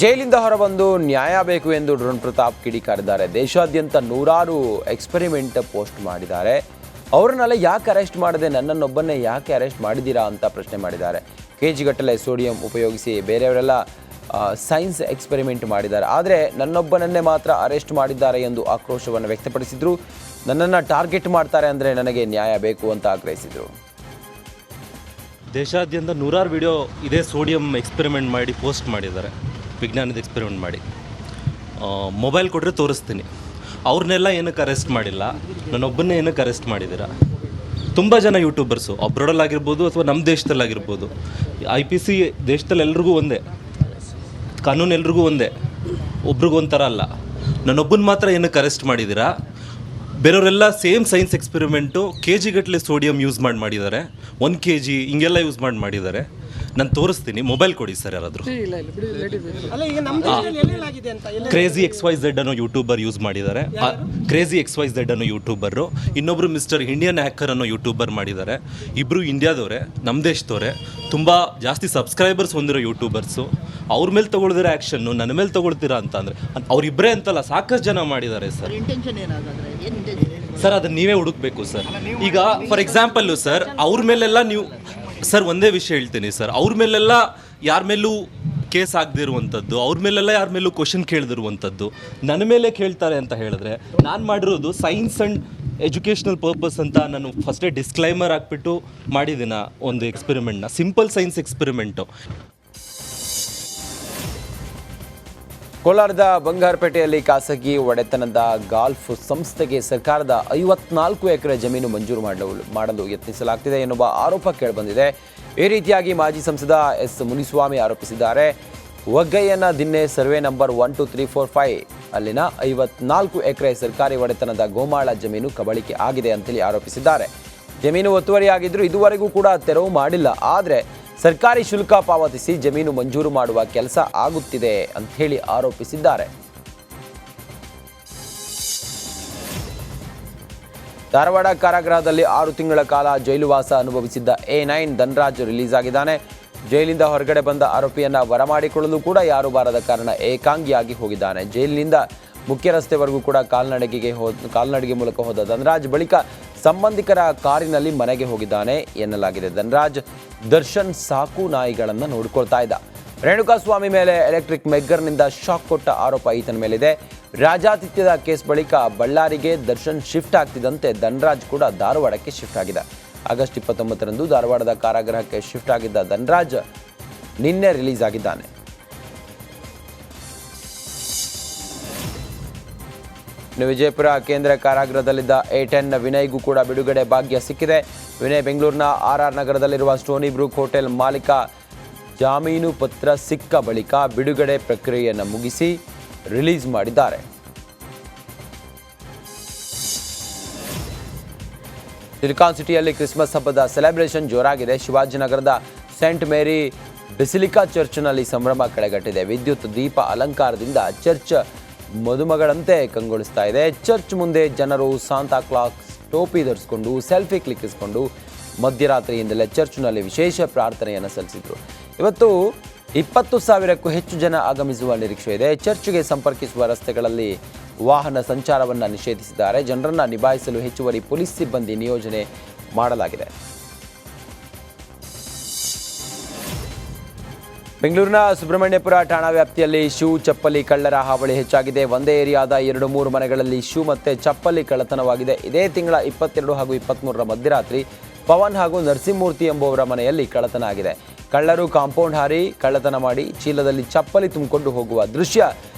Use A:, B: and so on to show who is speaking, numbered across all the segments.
A: ಜೈಲಿಂದ ಹೊರಬಂದು ನ್ಯಾಯ ಬೇಕು ಎಂದು ಡ್ರೋನ್ ಪ್ರತಾಪ್ ಕಿಡಿಕಾರಿದ್ದಾರೆ. ದೇಶಾದ್ಯಂತ ನೂರಾರು ಎಕ್ಸ್ಪೆರಿಮೆಂಟ್ ಪೋಸ್ಟ್ ಮಾಡಿದ್ದಾರೆ. ಅವರನ್ನೆಲ್ಲ ಯಾಕೆ ಅರೆಸ್ಟ್ ಮಾಡದೆ ನನ್ನನ್ನೊಬ್ಬನ್ನೇ ಯಾಕೆ ಅರೆಸ್ಟ್ ಮಾಡಿದ್ದೀರಾ ಅಂತ ಪ್ರಶ್ನೆ ಮಾಡಿದ್ದಾರೆ. ಕೆಜಿಗಟ್ಟಲೆ ಸೋಡಿಯಂ ಉಪಯೋಗಿಸಿ ಬೇರೆಯವರೆಲ್ಲ ಸೈನ್ಸ್ ಎಕ್ಸ್ಪೆರಿಮೆಂಟ್ ಮಾಡಿದ್ದಾರೆ, ಆದರೆ ನನ್ನೊಬ್ಬನನ್ನೇ ಮಾತ್ರ ಅರೆಸ್ಟ್ ಮಾಡಿದ್ದಾರೆ ಎಂದು ಆಕ್ರೋಶವನ್ನು ವ್ಯಕ್ತಪಡಿಸಿದರು. ನನ್ನನ್ನು ಟಾರ್ಗೆಟ್ ಮಾಡ್ತಾರೆ ಅಂದರೆ ನನಗೆ ನ್ಯಾಯ ಬೇಕು ಅಂತ ಆಗ್ರಹಿಸಿದರು.
B: ದೇಶಾದ್ಯಂತ ನೂರಾರು ವಿಡಿಯೋ ಇದೇ ಸೋಡಿಯಂ ಎಕ್ಸ್ಪೆರಿಮೆಂಟ್ ಮಾಡಿ ಪೋಸ್ಟ್ ಮಾಡಿದ್ದಾರೆ. ವಿಜ್ಞಾನದ ಎಕ್ಸ್ಪೆರಿಮೆಂಟ್ ಮಾಡಿ ಮೊಬೈಲ್ ಕೊಟ್ಟರೆ ತೋರಿಸ್ತೀನಿ. ಅವ್ರನ್ನೆಲ್ಲ ಏನಕ್ಕೆ ಅರೆಸ್ಟ್ ಮಾಡಿಲ್ಲ, ನನ್ನೊಬ್ಬನ್ನೇ ಏನಕ್ಕೆ ಅರೆಸ್ಟ್ ಮಾಡಿದ್ದೀರಾ? ತುಂಬ ಜನ ಯೂಟ್ಯೂಬರ್ಸು ಅಬ್ರಾಡಲ್ಲಾಗಿರ್ಬೋದು ಅಥವಾ ನಮ್ಮ ದೇಶದಲ್ಲಾಗಿರ್ಬೋದು, IPC ದೇಶದಲ್ಲಿ ಎಲ್ರಿಗೂ ಒಂದೇ, ಕಾನೂನು ಎಲ್ರಿಗೂ ಒಂದೇ, ಒಬ್ರಿಗೂ ಒಂಥರ ಅಲ್ಲ. ನನ್ನೊಬ್ಬನ ಮಾತ್ರ ಏನಕ್ಕೆ ಅರೆಸ್ಟ್ ಮಾಡಿದ್ದೀರಾ? ಬೇರೆಯವರೆಲ್ಲ ಸೇಮ್ ಸೈನ್ಸ್ ಎಕ್ಸ್ಪೆರಿಮೆಂಟು ಕೆಜಿಗಟ್ಟಲೆ ಸೋಡಿಯಂ ಯೂಸ್ ಮಾಡಿದ್ದಾರೆ, 1 kg ಹಿಂಗೆಲ್ಲ ಯೂಸ್ ಮಾಡಿದ್ದಾರೆ. ನಾನು ತೋರಿಸ್ತೀನಿ, ಮೊಬೈಲ್ ಕೊಡಿ ಸರ್ ಯಾರಾದರೂ. ಕ್ರೇಜಿ XYZ ಅನ್ನೋ ಯೂಟ್ಯೂಬರ್ ಯೂಸ್ ಮಾಡಿದ್ದಾರೆ. ಕ್ರೇಜಿ XYZ ಅನ್ನೋ ಯೂಟ್ಯೂಬರು, ಇನ್ನೊಬ್ಬರು ಮಿಸ್ಟರ್ ಇಂಡಿಯನ್ ಹ್ಯಾಕರ್ ಅನ್ನೋ ಯೂಟ್ಯೂಬರ್ ಮಾಡಿದ್ದಾರೆ. ಇಬ್ಬರು ಇಂಡಿಯಾದವರೇ, ನಮ್ಮ ದೇಶದವರೇ, ತುಂಬ ಜಾಸ್ತಿ ಸಬ್ಸ್ಕ್ರೈಬರ್ಸ್ ಹೊಂದಿರೋ ಯೂಟ್ಯೂಬರ್ಸು. ಅವ್ರ ಮೇಲೆ ತೊಗೊಳ್ದಿರೋ ಆ್ಯಕ್ಷನ್ನು ನನ್ನ ಮೇಲೆ ತೊಗೊಳ್ತೀರಾ ಅಂತ ಅಂದರೆ ಅವರಿಬ್ಬರೇ ಅಂತಲ್ಲ, ಸಾಕಷ್ಟು ಜನ ಮಾಡಿದ್ದಾರೆ ಸರ್. ಸರ್ ಅದನ್ನು ನೀವೇ ಹುಡುಕ್ಬೇಕು ಸರ್. ಈಗ ಫಾರ್ ಎಕ್ಸಾಂಪಲ್ಲು ಸರ್, ಅವ್ರ ಮೇಲೆಲ್ಲ ನೀವು ಸರ್ ಒಂದೇ ವಿಷಯ ಹೇಳ್ತೀನಿ ಸರ್, ಅವ್ರ ಮೇಲೆಲ್ಲ ಯಾರ ಮೇಲೂ ಕೇಸ್ ಆಗದಿರುವಂಥದ್ದು, ಅವ್ರ ಮೇಲೆಲ್ಲ ಯಾರ ಮೇಲೂ ಕ್ವಶನ್ ಕೇಳದಿರುವಂಥದ್ದು ನನ್ನ ಮೇಲೆ ಕೇಳ್ತಾರೆ ಅಂತ ಹೇಳಿದ್ರೆ, ನಾನು ಮಾಡಿರೋದು ಸೈನ್ಸ್ ಆ್ಯಂಡ್ ಎಜುಕೇಷ್ನಲ್ ಪರ್ಪಸ್ ಅಂತ ನಾನು ಫಸ್ಟೇ ಡಿಸ್ಕ್ಲೈಮರ್ ಹಾಕ್ಬಿಟ್ಟು ಮಾಡಿದ್ದೀನ ಒಂದು ಎಕ್ಸ್ಪೆರಿಮೆಂಟ್ನ, ಸಿಂಪಲ್ ಸೈನ್ಸ್ ಎಕ್ಸ್ಪೆರಿಮೆಂಟು.
A: ಕೋಲಾರದ ಬಂಗಾರಪೇಟೆಯಲ್ಲಿ ಖಾಸಗಿ ಒಡೆತನದ ಗಾಲ್ಫ್ ಸಂಸ್ಥೆಗೆ ಸರ್ಕಾರದ 54 ಎಕರೆ ಜಮೀನು ಮಂಜೂರು ಮಾಡಲು ಯತ್ನಿಸಲಾಗ್ತಿದೆ ಎನ್ನುವ ಆರೋಪ ಕೇಳಿಬಂದಿದೆ. ಈ ರೀತಿಯಾಗಿ ಮಾಜಿ ಸಂಸದ ಎಸ್ ಮುನಿಸ್ವಾಮಿ ಆರೋಪಿಸಿದ್ದಾರೆ. ಒಗ್ಗಯ್ಯನ ದಿನ್ನೆ ಸರ್ವೆ ನಂಬರ್ 12345 ಅಲ್ಲಿನ 54 ಎಕರೆ ಸರ್ಕಾರಿ ಒಡೆತನದ ಗೋಮಾಳ ಜಮೀನು ಕಬಳಿಕೆ ಆಗಿದೆ ಅಂತೇಳಿ ಆರೋಪಿಸಿದ್ದಾರೆ. ಜಮೀನು ಒತ್ತುವರಿಯಾಗಿದ್ದರೂ ಇದುವರೆಗೂ ಕೂಡ ತೆರವು ಮಾಡಿಲ್ಲ, ಆದರೆ ಸರ್ಕಾರಿ ಶುಲ್ಕ ಪಾವತಿಸಿ ಜಮೀನು ಮಂಜೂರು ಮಾಡುವ ಕೆಲಸ ಆಗುತ್ತಿದೆ ಅಂತ ಹೇಳಿ ಆರೋಪಿಸಿದ್ದಾರೆ. ಧಾರವಾಡ ಕಾರಾಗೃಹದಲ್ಲಿ 6 ತಿಂಗಳ ಕಾಲ ಜೈಲುವಾಸ ಅನುಭವಿಸಿದ್ದ A9 ಧನರಾಜ್ ರಿಲೀಸ್ ಆಗಿದ್ದಾನೆ. ಜೈಲಿನಿಂದ ಹೊರಗಡೆ ಬಂದ ಆರೋಪಿಯನ್ನ ಬರಮಾಡಿಕೊಳ್ಳಲು ಕೂಡ ಯಾರು ಬಾರದ ಕಾರಣ ಏಕಾಂಗಿಯಾಗಿ ಹೋಗಿದ್ದಾನೆ. ಜೈಲಿನಿಂದ ಮುಖ್ಯ ರಸ್ತೆವರೆಗೂ ಕೂಡ ಕಾಲ್ನಡಿಗೆ ಮೂಲಕ ಹೋದ ಧನರಾಜ್ ಬಳಿಕ ಸಂಬಂಧಿಕರ ಕಾರಿನಲ್ಲಿ ಮನೆಗೆ ಹೋಗಿದ್ದಾನೆ ಎನ್ನಲಾಗಿದೆ. ಧನರಾಜ್ ದರ್ಶನ್ ಸಾಕು ನಾಯಿಗಳನ್ನು ನೋಡಿಕೊಳ್ತಾ ಇದ್ದ. ರೇಣುಕಾಸ್ವಾಮಿ ಮೇಲೆ ಎಲೆಕ್ಟ್ರಿಕ್ ಮೆಗ್ಗರ್ನಿಂದ ಶಾಕ್ ಕೊಟ್ಟ ಆರೋಪ ಈತನ ಮೇಲಿದೆ. ರಾಜಾತಿಥ್ಯದ ಕೇಸ್ ಬಳಿಕ ಬಳ್ಳಾರಿಗೆ ದರ್ಶನ್ ಶಿಫ್ಟ್ ಆಗ್ತಿದ್ದಂತೆ ಧನರಾಜ್ ಕೂಡ ಧಾರವಾಡಕ್ಕೆ ಶಿಫ್ಟ್ ಆಗಿದೆ. ಆಗಸ್ಟ್ 29ರಂದು ಧಾರವಾಡದ ಕಾರಾಗೃಹಕ್ಕೆ ಶಿಫ್ಟ್ ಆಗಿದ್ದ ಧನರಾಜ್ ನಿನ್ನೆ ರಿಲೀಸ್ ಆಗಿದ್ದಾನೆ. ಇನ್ನು ವಿಜಯಪುರ ಕೇಂದ್ರ ಕಾರಾಗೃಹದಲ್ಲಿದ್ದ A10 ವಿನಯ್ಗೂ ಕೂಡ ಬಿಡುಗಡೆ ಭಾಗ್ಯ ಸಿಕ್ಕಿದೆ. ವಿನಯ್ ಬೆಂಗಳೂರಿನ RR ನಗರದಲ್ಲಿರುವ ಸ್ಟೋನಿ ಬ್ರೂಕ್ ಹೋಟೆಲ್ ಮಾಲೀಕ ಜಾಮೀನು ಪತ್ರ ಸಿಕ್ಕ ಬಳಿಕ ಬಿಡುಗಡೆ ಪ್ರಕ್ರಿಯೆಯನ್ನು ಮುಗಿಸಿ ರಿಲೀಸ್ ಮಾಡಿದ್ದಾರೆ. ಸಿಲಿಕಾನ್ ಸಿಟಿಯಲ್ಲಿ ಕ್ರಿಸ್ಮಸ್ ಹಬ್ಬದ ಸೆಲೆಬ್ರೇಷನ್ ಜೋರಾಗಿದೆ. ಶಿವಾಜಿನಗರದ ಸೇಂಟ್ ಮೇರಿ ಬೆಸಿಲಿಕಾ ಚರ್ಚ್ನಲ್ಲಿ ಸಂಭ್ರಮ ಕಳೆಗಟ್ಟಿದೆ. ವಿದ್ಯುತ್ ದೀಪ ಅಲಂಕಾರದಿಂದ ಚರ್ಚ್ ಮದುಮಗಳಂತೆ ಕಂಗೊಳಿಸ್ತಾ ಇದೆ. ಚರ್ಚ್ ಮುಂದೆ ಜನರು ಸಾಂತಾ ಕ್ಲಾಸ್ ಟೋಪಿ ಧರಿಸಿಕೊಂಡು ಸೆಲ್ಫಿ ಕ್ಲಿಕ್ಕಿಸಿಕೊಂಡು ಮಧ್ಯರಾತ್ರಿಯಿಂದಲೇ ಚರ್ಚ್ನಲ್ಲಿ ವಿಶೇಷ ಪ್ರಾರ್ಥನೆಯನ್ನು ಸಲ್ಲಿಸಿದರು. ಇವತ್ತು 20,000ಕ್ಕೂ ಹೆಚ್ಚು ಜನ ಆಗಮಿಸುವ ನಿರೀಕ್ಷೆ ಇದೆ. ಚರ್ಚ್ಗೆ ಸಂಪರ್ಕಿಸುವ ರಸ್ತೆಗಳಲ್ಲಿ ವಾಹನ ಸಂಚಾರವನ್ನು ನಿಷೇಧಿಸಿದ್ದಾರೆ. ಜನರನ್ನು ನಿಭಾಯಿಸಲು ಹೆಚ್ಚುವರಿ ಪೊಲೀಸ್ ಸಿಬ್ಬಂದಿ ನಿಯೋಜನೆ ಮಾಡಲಾಗಿದೆ. ಬೆಂಗಳೂರಿನ ಸುಬ್ರಹ್ಮಣ್ಯಪುರ ಠಾಣಾ ವ್ಯಾಪ್ತಿಯಲ್ಲಿ ಶೂ ಚಪ್ಪಲಿ ಕಳ್ಳರ ಹಾವಳಿ ಹೆಚ್ಚಾಗಿದೆ. ಒಂದೇ ಏರಿಯಾದ 2-3 ಮನೆಗಳಲ್ಲಿ ಶೂ ಮತ್ತು ಚಪ್ಪಲಿ ಕಳ್ಳತನವಾಗಿದೆ. ಇದೇ ತಿಂಗಳ 22 ಹಾಗೂ 23ರ ಮಧ್ಯರಾತ್ರಿ ಪವನ್ ಹಾಗೂ ನರಸಿಂಹಮೂರ್ತಿ ಎಂಬುವರ ಮನೆಯಲ್ಲಿ ಕಳ್ಳತನ ಆಗಿದೆ. ಕಳ್ಳರು ಕಾಂಪೌಂಡ್ ಹಾರಿ ಕಳ್ಳತನ ಮಾಡಿ ಚೀಲದಲ್ಲಿ ಚಪ್ಪಲಿ ತುಂಬಿಕೊಂಡು ಹೋಗುವ ದೃಶ್ಯ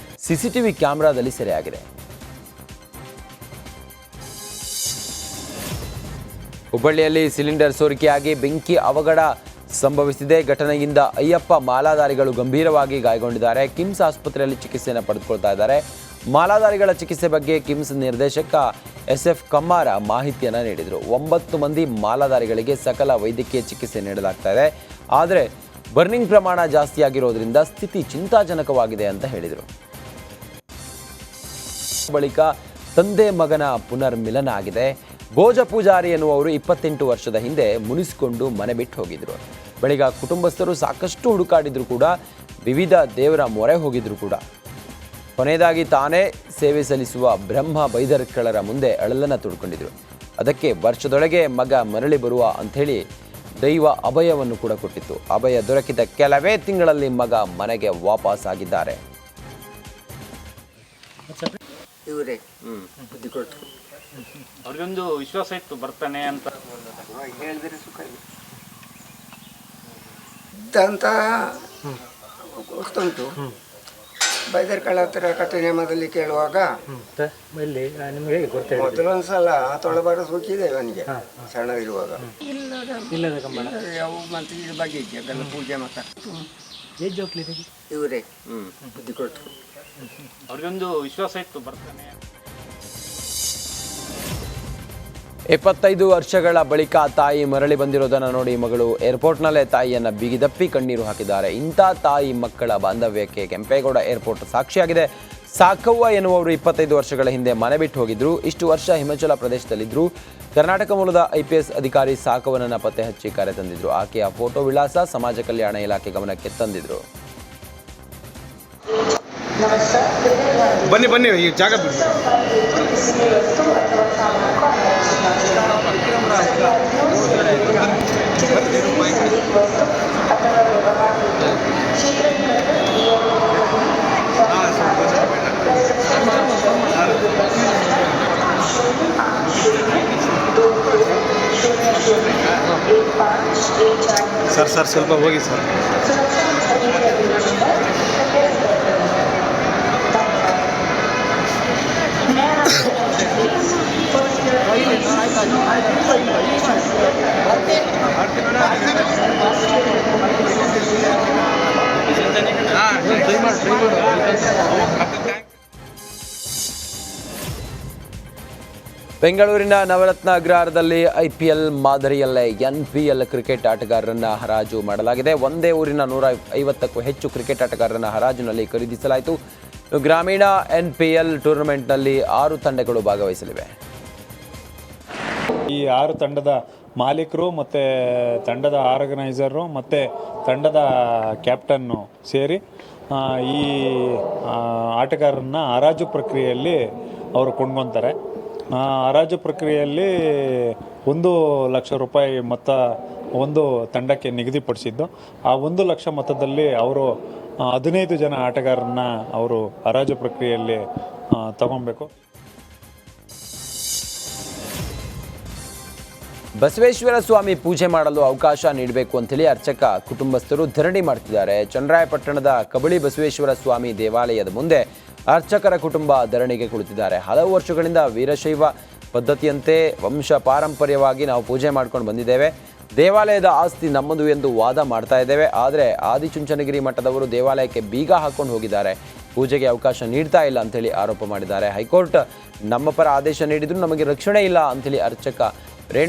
A: CCTV ಕ್ಯಾಮೆರಾದಲ್ಲಿ ಸೆರೆಯಾಗಿದೆ. ಹುಬ್ಬಳ್ಳಿಯಲ್ಲಿ ಸಿಲಿಂಡರ್ ಸೋರಿಕೆಯಾಗಿ ಬೆಂಕಿ ಅವಘಡ ಸಂಭವಿಸಿದೆ. ಘಟನೆಯಿಂದ ಅಯ್ಯಪ್ಪ ಮಾಲಾಧಾರಿಗಳು ಗಂಭೀರವಾಗಿ ಗಾಯಗೊಂಡಿದ್ದಾರೆ. ಕಿಮ್ಸ್ ಆಸ್ಪತ್ರೆಯಲ್ಲಿ ಚಿಕಿತ್ಸೆಯನ್ನು ಪಡೆದುಕೊಳ್ತಾ ಇದ್ದಾರೆ. ಮಾಲಾಧಾರಿಗಳ ಚಿಕಿತ್ಸೆ ಬಗ್ಗೆ ಕಿಮ್ಸ್ ನಿರ್ದೇಶಕ SF ಕಮ್ಮಾರ ಮಾಹಿತಿಯನ್ನು ನೀಡಿದರು. 9 ಮಂದಿ ಮಾಲಾಧಾರಿಗಳಿಗೆ ಸಕಲ ವೈದ್ಯಕೀಯ ಚಿಕಿತ್ಸೆ ನೀಡಲಾಗ್ತಾ ಇದೆ. ಆದರೆ ಬರ್ನಿಂಗ್ ಪ್ರಮಾಣ ಜಾಸ್ತಿಯಾಗಿರೋದ್ರಿಂದ ಸ್ಥಿತಿ ಚಿಂತಾಜನಕವಾಗಿದೆ ಅಂತ ಹೇಳಿದರು. ಬಳಿಕ ತಂದೆ ಮಗನ ಪುನರ್ಮಿಲನ ಆಗಿದೆ. ಭೋಜ ಪೂಜಾರಿ ಎನ್ನುವರು 28 ವರ್ಷದ ಹಿಂದೆ ಮುನಿಸಿಕೊಂಡು ಮನೆ ಬಿಟ್ಟು ಹೋಗಿದ್ರು. ಬಳಿಕ ಕುಟುಂಬಸ್ಥರು ಸಾಕಷ್ಟು ಹುಡುಕಾಡಿದ್ರು ಕೂಡ ವಿವಿಧ ದೇವರ ಮೊರೆ ಹೋಗಿದ್ರು ಕೂಡ. ಕೊನೆಯದಾಗಿ ತಾನೇ ಸೇವೆ ಸಲ್ಲಿಸುವ ಬ್ರಹ್ಮ ಬೈದರ್ಕಳರ ಮುಂದೆ ಅಳಲನ್ನು ತುಡ್ಕೊಂಡಿದ್ರು. ಅದಕ್ಕೆ ವರ್ಷದೊಳಗೆ ಮಗ ಮರಳಿ ಬರುವ ಅಂಥೇಳಿ ದೈವ ಅಭಯವನ್ನು ಕೂಡ ಕೊಟ್ಟಿತ್ತು. ಅಭಯ ದೊರಕಿದ ಕೆಲವೇ ತಿಂಗಳಲ್ಲಿ ಮಗ ಮನೆಗೆ ವಾಪಸ್ ಆಗಿದ್ದಾರೆ.
C: ಇವರೇ ಬುದ್ಧಿ ಕೊಟ್ಟರು.
D: ಅವ್ರಿಗೊಂದು ವಿಶ್ವಾಸ ಇತ್ತು ಬರ್ತಾನೆ ಅಂತ.
C: ಹೇಳಿದ್ರೆ ಸುಖ ಇದ್ದಂತ ಗೊತ್ತುಂಟು. ಬೈದರ್ಕಳ ಹತ್ರ ಕಟ್ಟೆ ನೇಮದಲ್ಲಿ ಕೇಳುವಾಗ ಮೊದಲೊಂದ್ಸಲ ತೊಳಬಾರ ಸೂಚಿದೆ ಅವನಿಗೆ ಸಣ್ಣದಿರುವಾಗ. ಯಾವ ಮತ್ತೆ ಇದ್ರ ಬಗ್ಗೆ ಇದೆಯಾ ಅದೆಲ್ಲ ಪೂಜೆ ಮಾತಾಡ್ತು. ಇವರೇ ಬುದ್ಧಿ ಕೊಟ್ಟರು.
D: ಅವ್ರಿಗೊಂದು ವಿಶ್ವಾಸ ಇತ್ತು ಬರ್ತಾನೆ.
A: 25 ವರ್ಷಗಳ ಬಳಿಕ ತಾಯಿ ಮರಳಿ ಬಂದಿರೋದನ್ನು ನೋಡಿ ಮಗಳು ಏರ್ಪೋರ್ಟ್ನಲ್ಲೇ ತಾಯಿಯನ್ನು ಬಿಗಿದಪ್ಪಿ ಕಣ್ಣೀರು ಹಾಕಿದ್ದಾರೆ. ಇಂಥ ತಾಯಿ ಮಕ್ಕಳ ಬಾಂಧವ್ಯಕ್ಕೆ ಕೆಂಪೇಗೌಡ ಏರ್ಪೋರ್ಟ್ ಸಾಕ್ಷಿಯಾಗಿದೆ. ಸಾಕವ್ವ ಎನ್ನುವವರು 25 ವರ್ಷಗಳ ಹಿಂದೆ ಮನೆ ಬಿಟ್ಟು ಹೋಗಿದ್ರು. ಇಷ್ಟು ವರ್ಷ ಹಿಮಾಚಲ ಪ್ರದೇಶದಲ್ಲಿದ್ದರು. ಕರ್ನಾಟಕ ಮೂಲದ IPS ಅಧಿಕಾರಿ ಸಾಕವ್ವನನ್ನು ಪತ್ತೆ ಹಚ್ಚಿ ಕರೆ ತಂದಿದ್ರು. ಆಕೆಯ ಫೋಟೋ ವಿಳಾಸ ಸಮಾಜ ಕಲ್ಯಾಣ ಇಲಾಖೆ ಗಮನಕ್ಕೆ ತಂದಿದ್ರು.
E: ಬನ್ನಿ ಬನ್ನಿ ಈ ಜಾಗ ಸರ್ ಸ್ವಲ್ಪ ಹೋಗಿ ಸರ್.
A: ಬೆಂಗಳೂರಿನ ನವರತ್ನ ಅಗ್ರಹಾರದಲ್ಲಿ IPL ಮಾದರಿಯಲ್ಲೇ NPL ಕ್ರಿಕೆಟ್ ಆಟಗಾರರನ್ನ ಹರಾಜು ಮಾಡಲಾಗಿದೆ. ಒಂದೇ ಊರಿನ 150ಕ್ಕೂ ಹೆಚ್ಚು ಕ್ರಿಕೆಟ್ ಆಟಗಾರರನ್ನ ಹರಾಜಿನಲ್ಲಿ ಖರೀದಿಸಲಾಯಿತು. ಗ್ರಾಮೀಣ NPL ಟೂರ್ನಮೆಂಟ್ನಲ್ಲಿ 6 ತಂಡಗಳು ಭಾಗವಹಿಸಲಿವೆ.
F: ಈ 6 ತಂಡದ ಮಾಲೀಕರು ಮತ್ತು ತಂಡದ ಆರ್ಗನೈಸರು ಮತ್ತು ತಂಡದ ಕ್ಯಾಪ್ಟನ್ನು ಸೇರಿ ಈ ಆಟಗಾರರನ್ನ ಹರಾಜು ಪ್ರಕ್ರಿಯೆಯಲ್ಲಿ ಅವರು ಕೊಂಡ್ಕೊತಾರೆ. ಹರಾಜು ಪ್ರಕ್ರಿಯೆಯಲ್ಲಿ 1 ಲಕ್ಷ ರೂಪಾಯಿ ಮೊತ್ತ ಒಂದು ತಂಡಕ್ಕೆ ನಿಗದಿಪಡಿಸಿದ್ದು. ಆ 1 ಲಕ್ಷ ಮೊತ್ತದಲ್ಲಿ ಅವರು 15 ಜನ ಆಟಗಾರರನ್ನ ಅವರು ಹರಾಜು ಪ್ರಕ್ರಿಯೆಯಲ್ಲಿ ತಗೊಬೇಕು.
A: ಬಸವೇಶ್ವರ ಸ್ವಾಮಿ ಪೂಜೆ ಮಾಡಲು ಅವಕಾಶ ನೀಡಬೇಕು ಅಂತೇಳಿ ಅರ್ಚಕ ಕುಟುಂಬಸ್ಥರು ಧರಣಿ ಮಾಡ್ತಿದ್ದಾರೆ. ಚನ್ನರಾಯಪಟ್ಟಣದ ಕಬಳಿ ಬಸವೇಶ್ವರ ಸ್ವಾಮಿ ದೇವಾಲಯದ ಮುಂದೆ ಅರ್ಚಕರ ಕುಟುಂಬ ಧರಣಿಗೆ ಕುಳಿತಿದ್ದಾರೆ. ಹಲವು ವರ್ಷಗಳಿಂದ ವೀರಶೈವ ಪದ್ಧತಿಯಂತೆ ವಂಶ ಪಾರಂಪರ್ಯವಾಗಿ ನಾವು ಪೂಜೆ ಮಾಡ್ಕೊಂಡು ಬಂದಿದ್ದೇವೆ. ದೇವಾಲಯದ ಆಸ್ತಿ ನಮ್ಮದು ಎಂದು ವಾದ ಮಾಡ್ತಾ ಇದ್ದೇವೆ. ಆದರೆ ಆದಿಚುಂಚನಗಿರಿ ಮಠದವರು ದೇವಾಲಯಕ್ಕೆ ಬೀಗ ಹಾಕೊಂಡು ಹೋಗಿದ್ದಾರೆ. ಪೂಜೆಗೆ ಅವಕಾಶ ನೀಡ್ತಾ ಇಲ್ಲ ಅಂತೇಳಿ ಆರೋಪ ಮಾಡಿದ್ದಾರೆ. ಹೈಕೋರ್ಟ್ ನಮ್ಮ ಪರ ಆದೇಶ ನೀಡಿದ್ರು ನಮಗೆ ರಕ್ಷಣೆ ಇಲ್ಲ ಅಂತೇಳಿ ಅರ್ಚಕ